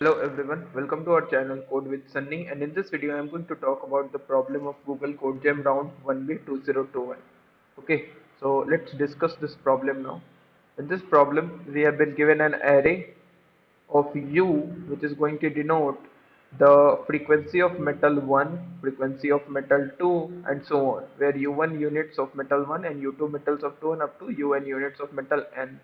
Hello everyone, welcome to our channel Code with Sunny, and in this video I am going to talk about the problem of Google Code Jam round 1B2021. Okay, so let's discuss this problem now. In this problem we have been given an array of U which is going to denote the frequency of metal 1, frequency of metal 2 and so on, where U1 units of metal 1 and U2 metals of 2 and up to UN units of metal N.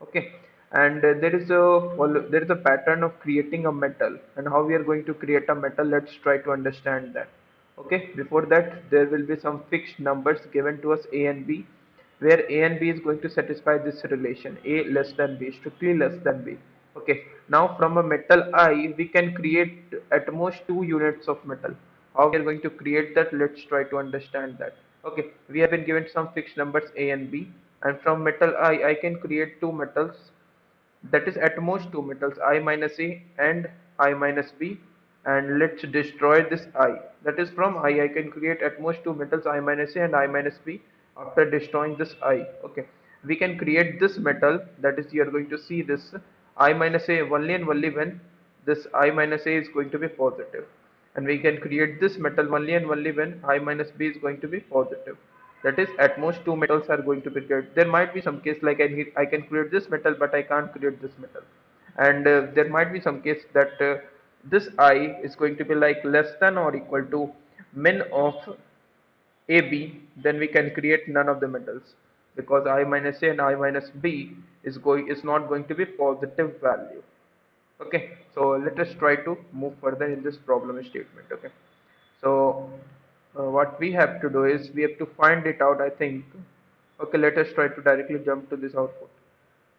Okay, and there is a pattern of creating a metal, and how we are going to create a metal, let's try to understand that. Okay, before that there will be some fixed numbers given to us A and B, where A and B is going to satisfy this relation A less than B, strictly less than B. Okay, now from a metal I we can create at most 2 units of metal. How we are going to create that, let's try to understand that. Okay, we have been given some fixed numbers A and B, and from metal I can create two metals, that is at most two metals, I minus A and I minus B, and let's destroy this I. That is from I can create at most two metals, I minus A and I minus B, after destroying this I. Okay, we can create this metal, that is you are going to see this I minus A only and only when this I minus A is going to be positive, and we can create this metal only and only when I minus B is going to be positive. That is at most two metals are going to be created. There might be some case like I can create this metal but I can't create this metal, and there might be some case that this I is going to be like less than or equal to min of AB, then we can create none of the metals, because I minus A and I minus B is not going to be positive value. Okay, so let us try to move further in this problem statement. Okay, so what we have to do is we have to find it out, I think. Okay, let us try to directly jump to this output.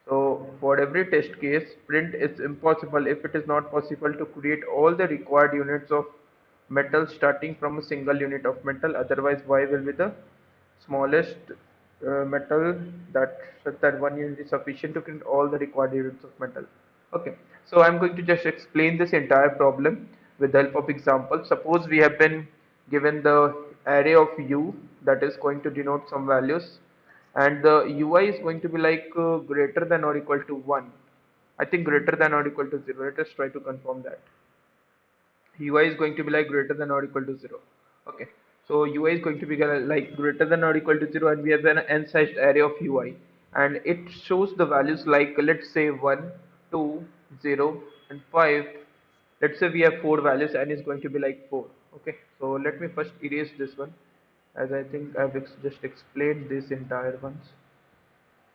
So for every test case, print is impossible if it is not possible to create all the required units of metal starting from a single unit of metal. Otherwise, Y will be the smallest metal, that such that one unit is sufficient to create all the required units of metal. Okay, so I'm going to just explain this entire problem with the help of example. Suppose we have been given the array of U that is going to denote some values, and the UI is going to be like greater than or equal to 1. I think greater than or equal to 0. Let us try to confirm that. UI is going to be like greater than or equal to 0. Okay, so UI is going to be like greater than or equal to 0, and we have an n-sized array of UI, and it shows the values like, let's say 1, 2, 0 and 5. Let's say we have 4 values, and is going to be like 4. Okay, so let me first erase this one, as I think I've just explained this entire ones.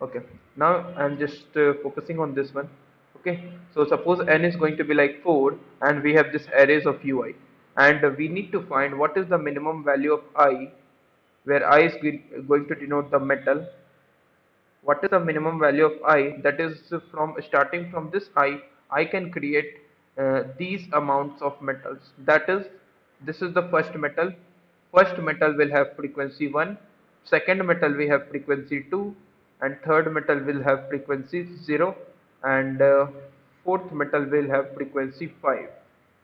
Okay, now I'm just focusing on this one. Okay, so suppose n is going to be like 4, and we have this arrays of ui, and we need to find what is the minimum value of I, where I is going to denote the metal. What is the minimum value of I, that is from starting from this I can create these amounts of metals. That is, this is the first metal will have frequency 1, second metal will have frequency 2, and third metal will have frequency 0, and fourth metal will have frequency 5.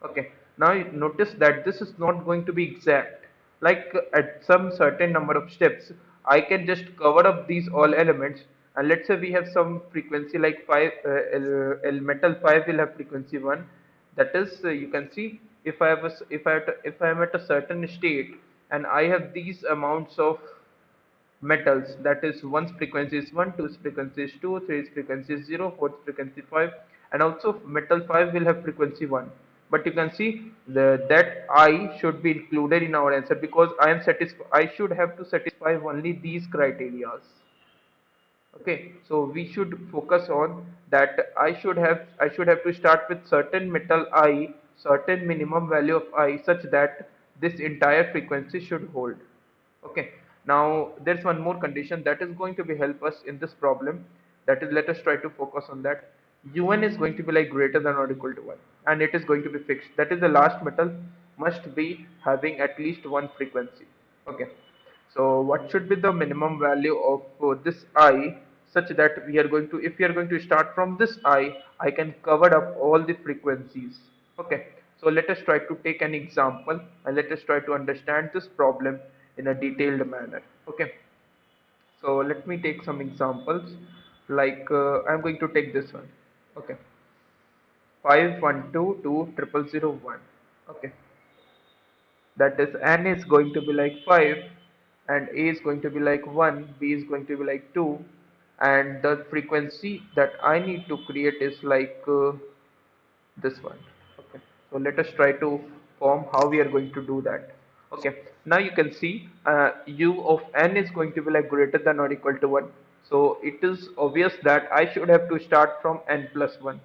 Okay, now you notice that this is not going to be exact. Like at some certain number of steps, I can just cover up these all elements, and let's say we have some frequency like 5, metal 5 will have frequency 1. That is, you can see, if I have if I am at a certain state and I have these amounts of metals, that is, one's frequency is 1, two's frequency is 2, three's frequency is 0, fourth's frequency 5, and also metal 5 will have frequency 1. But you can see that I should be included in our answer, because I should have to satisfy only these criterias. Okay, so we should focus on that. I should have to start with certain metal I, certain minimum value of I, such that this entire frequency should hold. Okay, now there's one more condition that is going to be help us in this problem. That is, let us try to focus on that. Un is going to be like greater than or equal to 1, and it is going to be fixed. That is, the last metal must be having at least one frequency. Okay, so what should be the minimum value of this I, such that we are going to, if we are going to start from this I can cover up all the frequencies. Okay, so let us try to take an example, and let us try to understand this problem in a detailed manner. Okay, so let me take some examples, like I'm going to take this one. Okay, 5122001. Okay, that is n is going to be like 5 and a is going to be like 1, b is going to be like 2, and the frequency that I need to create is like this one. Okay, so let us try to form how we are going to do that. Okay, now you can see u of n is going to be like greater than or equal to 1, so it is obvious that I should have to start from n plus 1,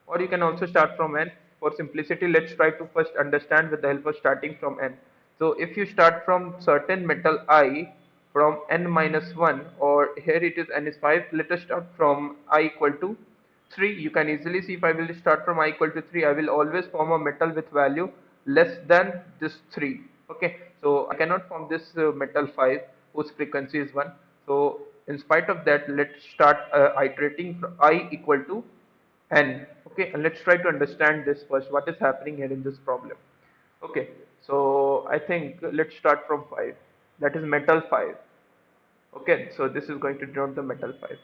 or you can also start from n. For simplicity, let's try to first understand with the help of starting from n. So if you start from certain metal I from n minus 1, or here it is n is 5, let us start from I equal to 3. You can easily see if I will start from I equal to 3, I will always form a metal with value less than this 3. Okay, so I cannot form this metal 5 whose frequency is 1. So in spite of that, let's start iterating from I equal to n. Okay, and let's try to understand this first, what is happening here in this problem. Okay, so I think let's start from 5, that is metal 5. Okay, so this is going to denote the metal 5.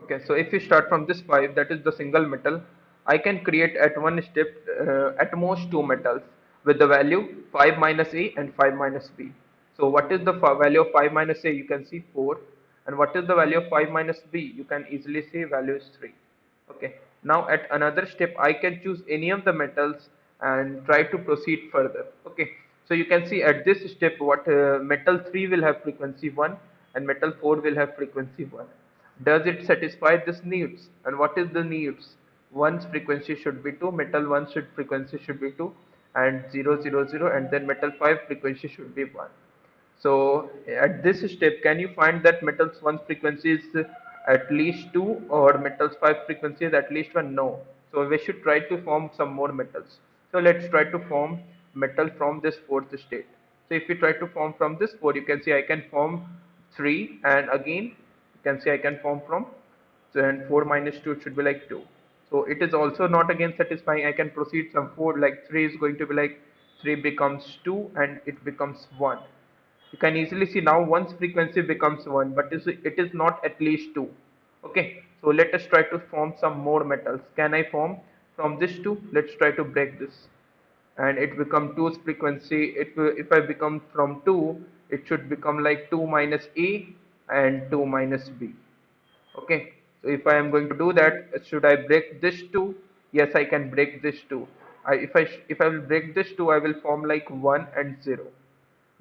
Okay, so if you start from this 5, that is the single metal, I can create at one step at most two metals with the value 5 minus a and 5 minus b. So what is the value of 5 minus a? You can see 4. And what is the value of 5 minus b? You can easily see value is 3. Okay, now at another step, I can choose any of the metals and try to proceed further. Okay, so you can see at this step what metal 3 will have frequency 1 and metal 4 will have frequency 1. Does it satisfy this needs? And what is the needs? One's frequency should be 2, metal 1 should frequency should be 2, and 000, and then metal 5 frequency should be 1. So at this step, can you find that metals 1 frequency is at least 2 or metals 5 frequency is at least 1? No. So we should try to form some more metals. So let's try to form metal from this fourth state. So if we try to form from this 4, you can see I can form 3, and again you can see I can form from, and 4 minus 2 should be like 2. So it is also not again satisfying. I can proceed some 4, like 3 is going to be like 3 becomes 2 and it becomes 1. You can easily see now one's frequency becomes 1, but it is not at least 2. Okay, so let us try to form some more metals. Can I form from this 2? Let's try to break this, and it become 2's frequency. If I become from 2, it should become like 2 minus a and 2 minus b. Okay, so if I am going to do that, should I break this 2? Yes, I can break this 2. If I will break this 2, I will form like 1 and 0.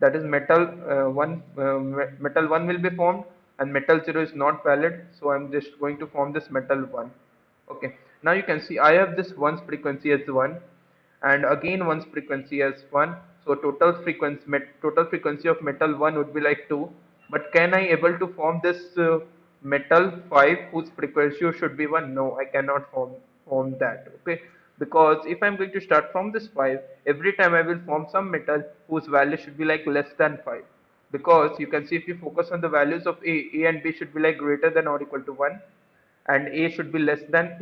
That is metal 1 will be formed, and metal 0 is not valid, so I'm just going to form this metal 1. Okay, now you can see I have this 1's frequency as 1, and again 1's frequency as 1. So total frequency of metal 1 would be like 2. But can I able to form this metal 5 whose frequency should be 1? No, I cannot form that. Okay, because if I'm going to start from this 5, every time I will form some metal whose value should be like less than 5. Because you can see if you focus on the values of a and b should be like greater than or equal to 1, and a should be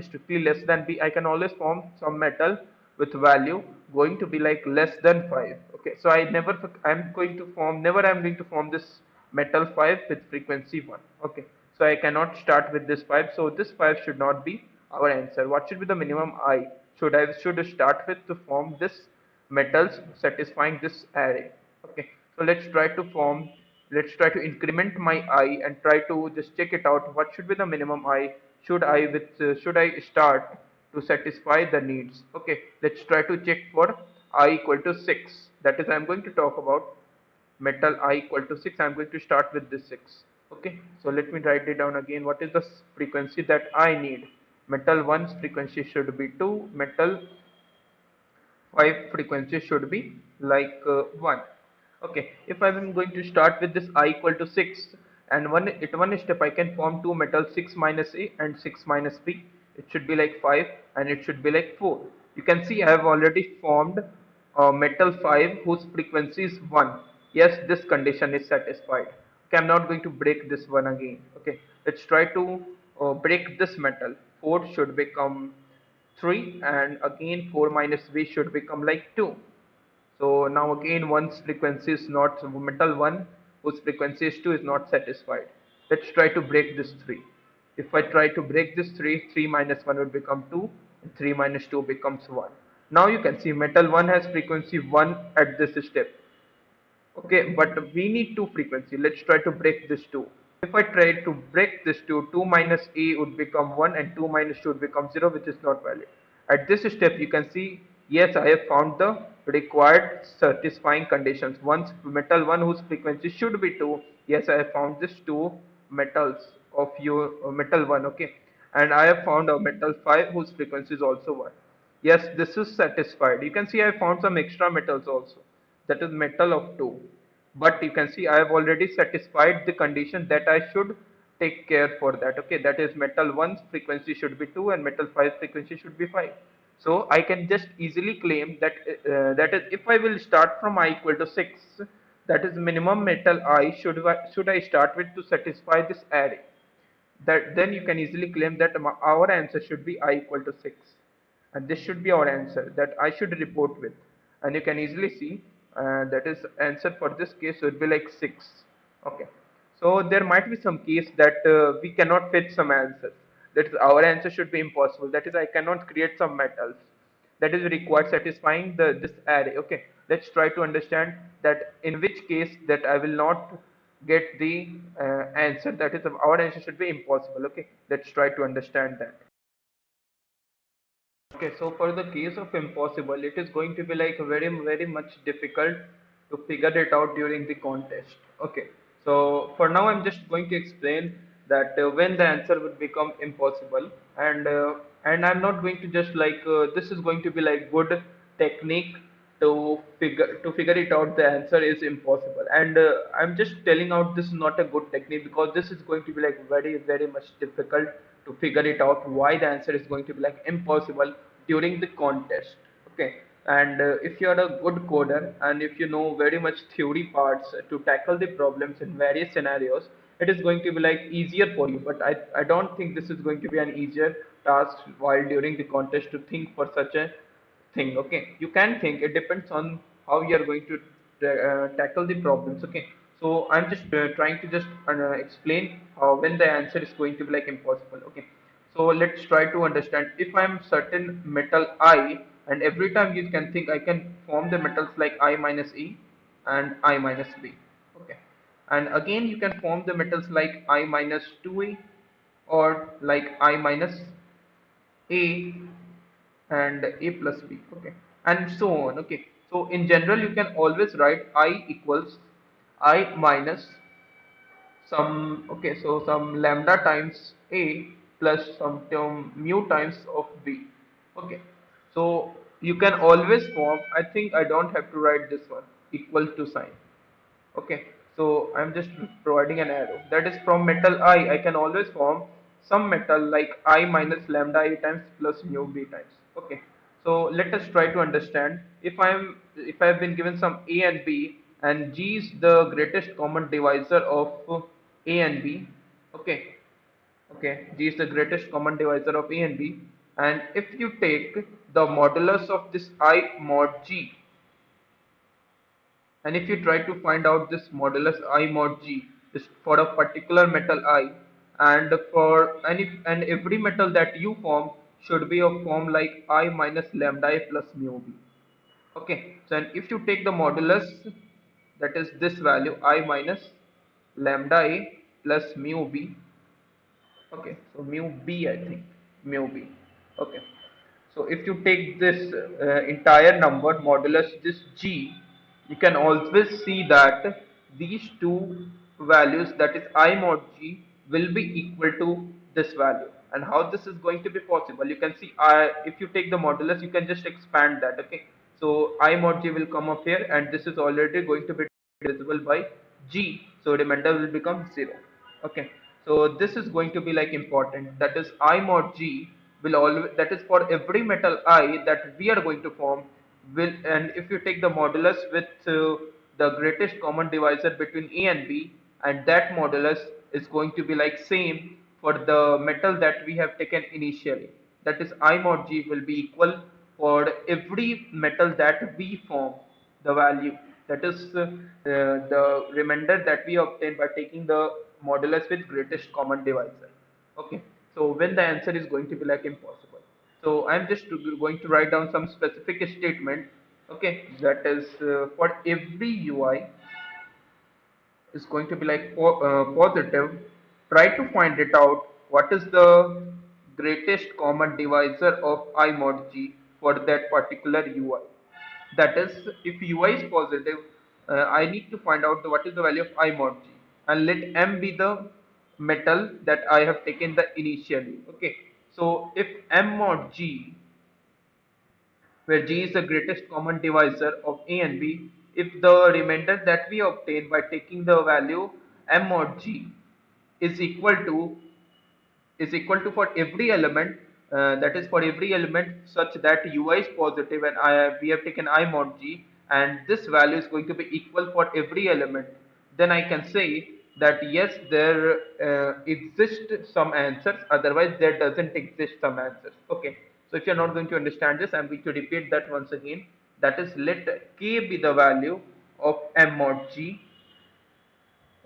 strictly less than b. I can always form some metal with value going to be like less than 5. Okay, so I'm going to form never I'm going to form this metal 5 with frequency 1. Okay, so I cannot start with this 5, so this 5 should not be our answer. What should be the minimum I should start with to form this metals satisfying this array? Okay, so let's try to increment my I and try to just check it out. What should be the minimum I should I start to satisfy the needs? Okay, let's try to check for I equal to 6. That is, I'm going to talk about metal I equal to 6. I'm going to start with this 6. Okay, so let me write it down again. What is the frequency that I need? Metal 1's frequency should be 2, metal 5 frequency should be like 1. Okay, if I am going to start with this I equal to 6, and one step I can form two metals 6 minus a and 6 minus b. It should be like 5 and it should be like 4. You can see I have already formed metal 5 whose frequency is 1. Yes, this condition is satisfied. Okay, I'm not going to break this one again. Okay, let's try to break this metal. 4 should become 3, and again 4 minus b should become like 2. So now again one's frequency is not, metal 1 whose frequency is 2 is not satisfied. Let's try to break this 3. If I try to break this 3, 3 minus 1 would become 2, 3 minus 2 becomes 1. Now you can see metal 1 has frequency 1 at this step. Okay, but we need two frequency. Let's try to break this 2. If I try to break this 2, 2 minus a would become 1 and 2 minus 2 would become 0, which is not valid. At this step you can see, yes, I have found the required satisfying conditions. Once metal 1 whose frequency should be 2, yes, I have found this 2 metals of your metal 1, okay. And I have found a metal 5 whose frequency is also 1. Yes, this is satisfied. You can see I found some extra metals also. That is metal of 2. But you can see I have already satisfied the condition that I should take care for that. Okay, that is metal 1's frequency should be 2 and metal 5 frequency should be 5. So I can just easily claim that that is if I will start from I equal to 6, that is minimum metal I should I start with to satisfy this array. That then you can easily claim that our answer should be I equal to 6, and this should be our answer that I should report with. And you can easily see that is answer for this case would be like 6. Okay, so there might be some case that we cannot fit some answers, that is our answer should be impossible, that is I cannot create some metals that is required satisfying the this array. Okay, let's try to understand that in which case that I will not get the answer, that is our answer should be impossible. Okay, let's try to understand that. Okay, so for the case of impossible, it is going to be like very much difficult to figure it out during the contest. Okay, so for now I'm just going to explain that when the answer would become impossible, and I'm not going to just like this is going to be like good technique to figure it out. The answer is impossible, and I'm just telling out this is not a good technique because this is going to be like very much difficult to figure it out why the answer is going to be like impossible during the contest. Okay, and if you are a good coder and if you know very much theory parts to tackle the problems in various scenarios, it is going to be like easier for you. But I don't think this is going to be an easier task while during the contest to think for such a thing. Okay, you can think, it depends on how you are going to tackle the problems. Okay, so I'm just trying to just explain how when the answer is going to be like impossible. Okay, so let's try to understand. If I'm certain metal I, and every time you can think I can form the metals like I minus E and I minus B. Okay, and again you can form the metals like I minus 2E or like I minus A and A plus B. Okay, and so on. Okay, so in general you can always write I equals I minus some, okay, so some lambda times A plus some term mu times of B. Okay, so you can always form, I think I don't have to write this one equal to sign. Okay, so I'm just providing an arrow that is from metal I can always form some metal like I minus lambda I times plus mu B times. Okay, so let us try to understand. If I have been given some A and B and G is the greatest common divisor of A and B. Okay, okay, G is the greatest common divisor of A and B, and if you take the modulus of this I mod G, and if you try to find out this modulus I mod G is for a particular metal I, and and every metal that you form should be of form like I minus lambda I plus mu B. Okay, so and if you take the modulus, that is this value I minus lambda A plus mu B. Okay, so mu B, I think mu B. Okay, so if you take this entire number modulus this G, you can always see that these two values, that is I mod G, will be equal to this value. And how this is going to be possible, you can see if you take the modulus, you can just expand that. Okay, so I mod G will come up here, and this is already going to be divisible by G, so remainder will become 0. Okay, so this is going to be like important, that is I mod G will always, that is for every metal I that we are going to form will, and if you take the modulus with the greatest common divisor between A and B, and that modulus is going to be like same for the metal that we have taken initially, that is I mod G will be equal for every metal that we form, the value, that is the remainder that we obtain by taking the modulus with greatest common divisor. Okay, so when the answer is going to be like impossible, So I'm just going to write down some specific statement. Okay, that is for every UI is going to be like positive. Try to find it out. What is the greatest common divisor of I mod G for that particular UI? That is, if UI is positive, I need to find out what is the value of I mod G, and let M be the metal that I have taken the initially. Okay, so if M mod G, where G is the greatest common divisor of A and B, if the remainder that we obtain by taking the value M mod G is equal to for every element, that is for every element such that ui is positive and we have taken I mod g, and this value is going to be equal for every element, then I can say that yes, there exist some answers, otherwise there doesn't exist some answers. Okay, so if you're not going to understand this, I'm going to repeat that once again. That is, let k be the value of m mod g.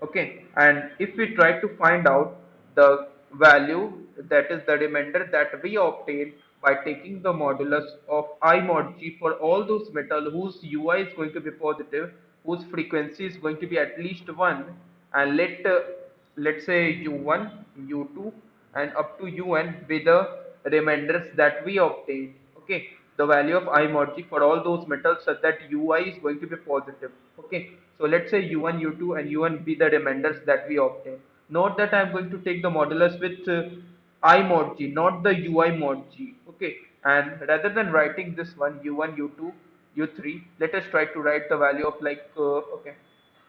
Okay, and if we try to find out the value, that is the remainder that we obtain by taking the modulus of I mod g for all those metal whose ui is going to be positive, whose frequency is going to be at least 1, and let's say u1, u2, and up to un be the remainders that we obtain. Okay, the value of I mod g for all those metals such that ui is going to be positive. Okay, so let's say u1, u2, and un be the remainders that we obtain. Note that I'm going to take the modulus with I mod g, not the ui mod g. Okay, and rather than writing this one u1, u2, u3, let us try to write the value of like okay,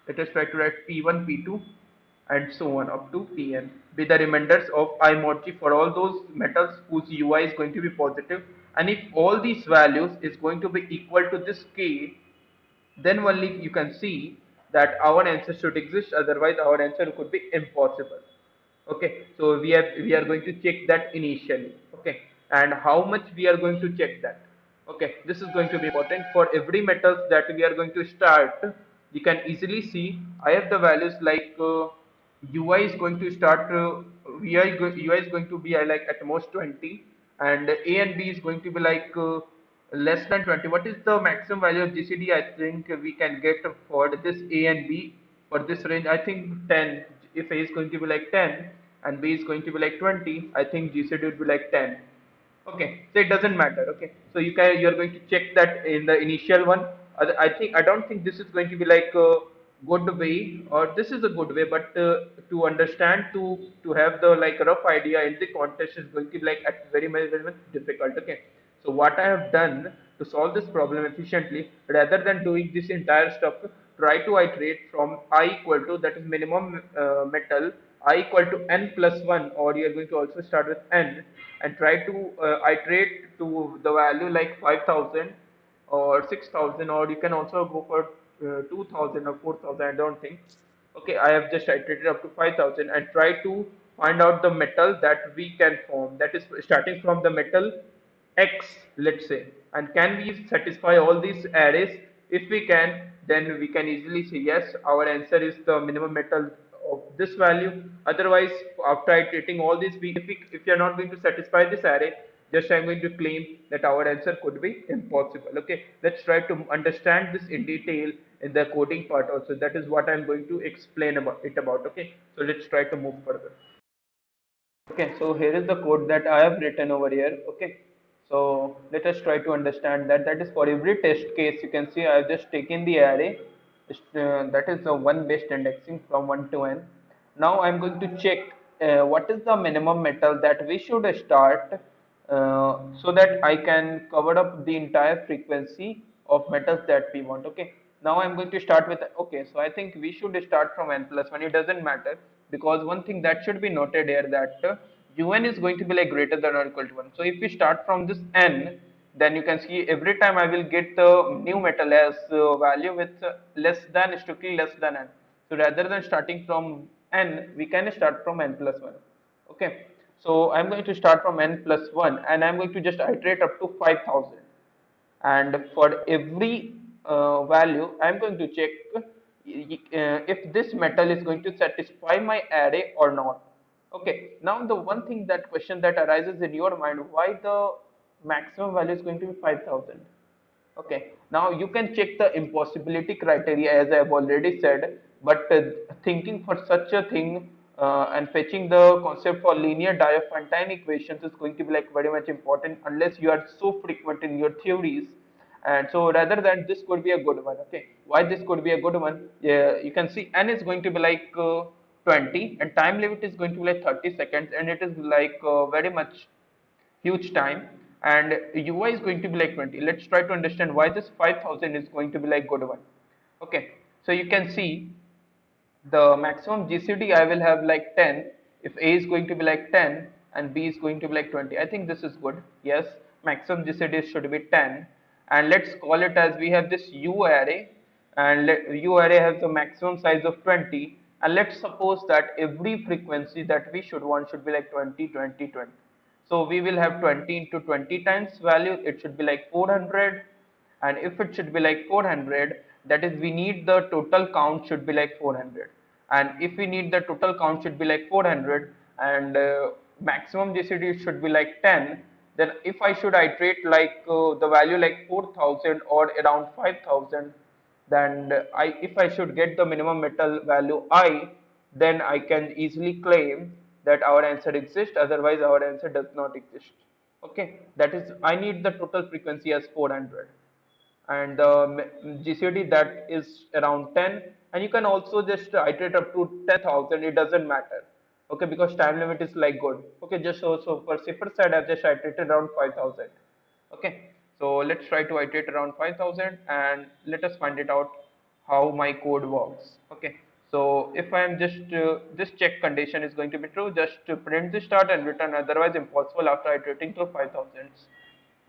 let us try to write p1, p2, and so on up to Pn be the remainders of I mod G for all those metals whose ui is going to be positive, and if all these values is going to be equal to this k, then only you can see that our answer should exist, otherwise our answer could be impossible. Okay, so we are going to check that initially. Okay, and how much we are going to check that? Okay, this is going to be important for every metals that we are going to start. You can easily see I have the values like ui is going to start ui is going to be like at most 20, and a and b is going to be like less than 20. What is the maximum value of gcd I think we can get for this a and b for this range? I think 10. If a is going to be like 10 and b is going to be like 20, I think gcd would be like 10. Okay, so it doesn't matter. Okay, so you're going to check that in the initial one. I don't think this is going to be like a good way, or this is a good way, but to understand, to have the like rough idea in the contest is going to be like at very much difficult. Okay, so what I have done to solve this problem efficiently, rather than doing this entire stuff, try to iterate from I equal to, that is minimum metal, I equal to n plus 1, or you are going to also start with n, and try to iterate to the value like 5000 or 6000, or you can also go for 2000 or 4000, I don't think. Okay, I have just iterated up to 5000 and try to find out the metal that we can form, that is starting from the metal x, let's say. And can we satisfy all these arrays? If we can, then we can easily say yes, our answer is the minimum metal of this value. Otherwise, after iterating all these, if you are not going to satisfy this array, just I'm going to claim that our answer could be impossible. Okay, let's try to understand this in detail in the coding part also. That is what I'm going to explain about. Okay, so let's try to move further. Okay, so here is the code that I have written over here. Okay, so let us try to understand that. That is for every test case. You can see I have just taken the array. That is a one based indexing from 1 to n. Now I'm going to check what is the minimum metal that we should start, so that I can cover up the entire frequency of metals that we want. Okay, now I'm going to start with, okay, so I think we should start from n plus 1. It doesn't matter, because one thing that should be noted here, that un is going to be like greater than or equal to 1. So if we start from this n, then you can see every time I will get the new metal as value with less than, strictly less than n. So rather than starting from n, we can start from n plus 1. Okay, so I'm going to start from n plus 1, and I'm going to just iterate up to 5000, and for every value I'm going to check if this metal is going to satisfy my array or not. Okay, now the one thing, that question that arises in your mind, why the maximum value is going to be 5000. Okay, now you can check the impossibility criteria as I have already said, but thinking for such a thing and fetching the concept for linear Diophantine equations is going to be like very much important unless you are so frequent in your theories. And so rather than this could be a good one. Okay, why this could be a good one? Yeah, you can see n is going to be like 20 and time limit is going to be like 30 seconds and it is like very much huge time, and UI is going to be like 20. Let's try to understand why this 5000 is going to be like good one. Okay, so you can see the maximum GCD I will have like 10 if A is going to be like 10 and B is going to be like 20. I think this is good. Yes, maximum GCD should be 10, and let's call it as we have this U array, and U array has the maximum size of 20, and let's suppose that every frequency that we should want should be like 20 20 20. So we will have 20 into 20 times value, it should be like 400, and if it should be like 400, that is we need the total count should be like 400, and if we need the total count should be like 400 and maximum GCD should be like 10, then if I should iterate like the value like 4000 or around 5000, then if I should get the minimum metal value I, then I can easily claim that our answer exists, otherwise our answer does not exist. Okay, that is I need the total frequency as 400 and the GCD that is around 10, and you can also just iterate up to 10,000, it doesn't matter. Okay, because time limit is like good. Okay, just so for safer side I've just iterated around 5000. Okay, so let's try to iterate around 5000 and let us find it out how my code works. Okay, so if I am just this check condition is going to be true, just to print the start and return, otherwise impossible after iterating through 5000.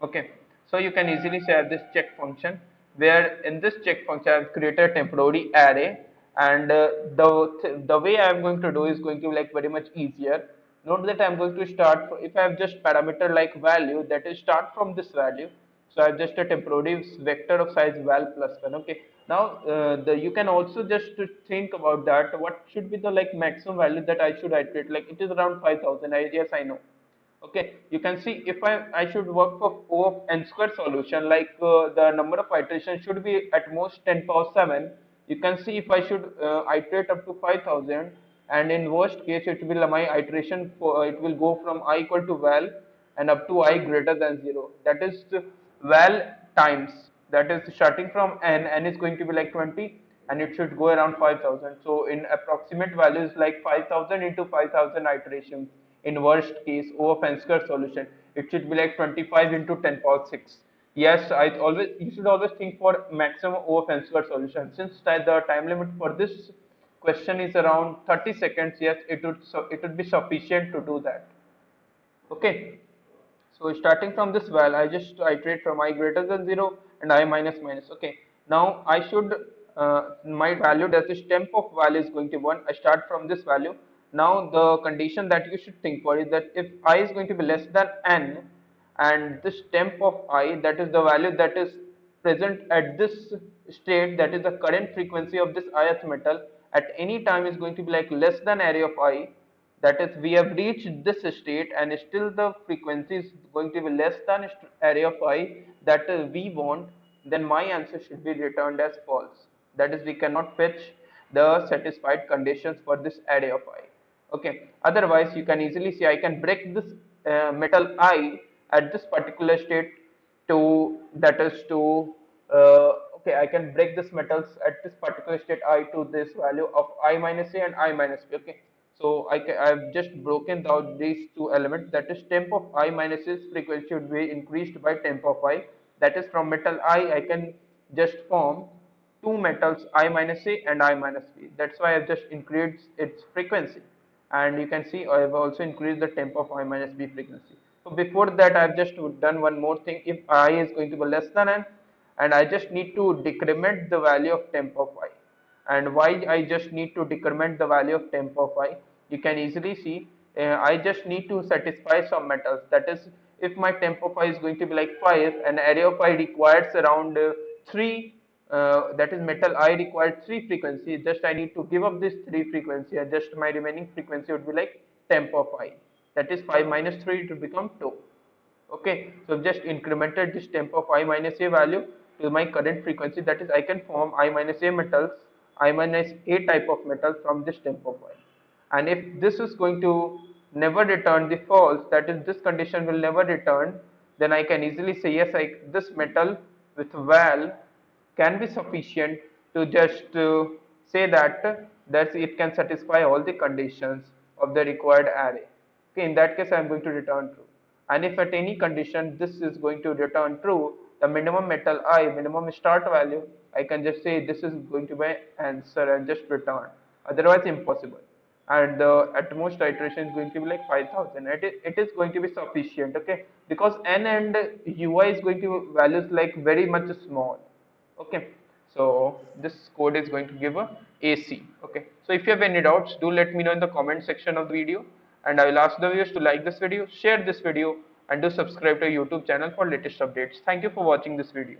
Okay, so you can easily say I have this check function where in this check function I have created a temporary array, and the way I am going to do is going to be like very much easier. Note that I am going to start if I have just parameter like value, that is start from this value. So I have just a temporary vector of size val plus 1. Okay, now the you can also just to think about that what should be the like maximum value that I should iterate, like it is around 5000. Yes, I know. Okay, you can see if I should work for O of n square solution, like the number of iterations should be at most 10 power 7. You can see if I should iterate up to 5000, and in worst case it will my iteration for it will go from I equal to val and up to I greater than 0. That is val times, that is starting from n is going to be like 20 and it should go around 5000. So in approximate values like 5000 into 5000 iterations, in worst case O of n square solution, it should be like 25 into 10 power 6. Yes, I always you should always think for maximum O of n square solution. Since the time limit for this question is around 30 seconds, yes, it would be sufficient to do that. Okay, so starting from this val, I just iterate from I greater than 0 and I minus minus. Okay, now I should, my value that is temp of val is going to 1. I start from this value. Now the condition that you should think for is that if I is going to be less than n, and this temp of I, that is the value that is present at this state, that is the current frequency of this ith metal, at any time is going to be like less than array of I, that is we have reached this state and still the frequency is going to be less than array of I that we want, then my answer should be returned as false. That is we cannot fetch the satisfied conditions for this array of I. Okay, otherwise you can easily see I can break this metal I at this particular state to, that is to okay, I can break this metals at this particular state I to this value of I minus A and I minus B. Okay, so I've just broken down these two elements, that is temp of I minus A's frequency should be increased by temp of I, that is from metal I can just form two metals I minus A and I minus B. That's why I've just increased its frequency, and you can see I have also increased the temp of I minus B frequency. So before that I've just done one more thing. If I is going to be less than n, and I just need to decrement the value of temp of I. And why I just need to decrement the value of temp of I, you can easily see I just need to satisfy some metals, that is if my temp of I is going to be like 5 and array of I requires around 3, that is metal I required 3 frequency, just I need to give up this 3 frequency and just my remaining frequency would be like temp of I, that is 5 minus 3 to become 2. Okay, so I've just incremented this temp of I minus a value to my current frequency. That is, I can form I minus a metals, I minus a type of metal from this temp of I. And if this is going to never return the false, that is, this condition will never return, then I can easily say yes, this metal with val can be sufficient to just say that it can satisfy all the conditions of the required array. Okay, in that case I am going to return true. And if at any condition this is going to return true, the minimum metal I, minimum start value, I can just say this is going to be answer and just return. Otherwise impossible. And the at most iteration is going to be like 5000. It is going to be sufficient, okay, because n and ui is going to values like very much small. Okay, so this code is going to give a AC. Okay, so if you have any doubts, do let me know in the comment section of the video, and I will ask the viewers to like this video, share this video, and do subscribe to our YouTube channel for latest updates. Thank you for watching this video.